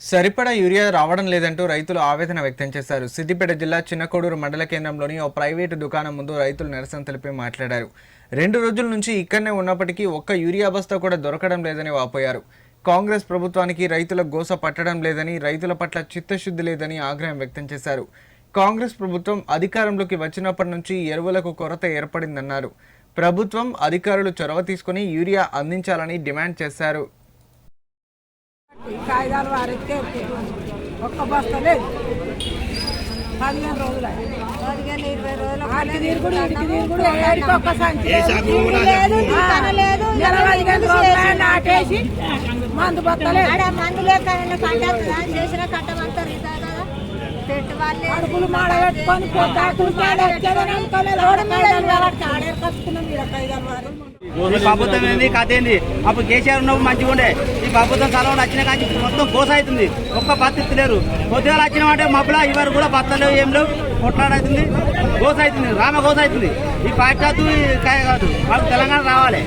సరిపడా యూరియా రావడం లేదంటూ రైతులు ఆవేదన వ్యక్తం చేశారు. సిద్దిపేట జిల్లా చిన్నకోడూరు మండల కేంద్రంలోని ఓ ప్రైవేటు దుకాణం ముందు రైతులు నిరసన తెలిపి మాట్లాడారు. 2 రోజుల నుంచి ఇక్కడనే ఉన్నప్పటికీ ఒక్క యూరియా బస్తా కూడా దొరకడం లేదని వాపోయారు. కాంగ్రెస్ ప్రభుత్వానికి రైతుల గోస పట్టడం లేదని, రైతుల పట్ల చిత్తశుద్ధి లేదని ఆగ్రహం వ్యక్తం చేశారు. కాంగ్రెస్ ప్రభుత్వం అధికారంలోకి వచ్చినప్పటి నుంచి ఎరువులకు కొరత ఏర్పడిందన్నారు. ప్రభుత్వం అధికారులు చొరవ తీసుకుని యూరియా అందించాలని డిమాండ్ చేశారు. కాగితాలు వారికి ఒక్క బస్తా లేదు. 15 రోజులు 20 రోజులు నాటేసి మందు బస్తలేదు. మందు లేక చేసిన కట్టమంతా అడుగులు మాడ పెట్టుకొని ఈ ప్రభుత్వం ఏంది కథ ఏంది? అప్పుడు కేసీఆర్ ఉన్నప్పుడు మంచిగా ఉండే. ఈ ప్రభుత్వం సెలవులు వచ్చిన కానీ మొత్తం కోస అవుతుంది. ఒక్క బస్త ఇస్తలేరు. పొద్దుగాలు వచ్చినామంటే మబ్బులా ఇవరు కూడా బస్తలేవు, ఏం లేవు. కొట్లాడవుతుంది, గోస అవుతుంది, రామ గోస అవుతుంది. ఈ పాశ్చాత్తు కాదు, మాకు తెలంగాణ రావాలి.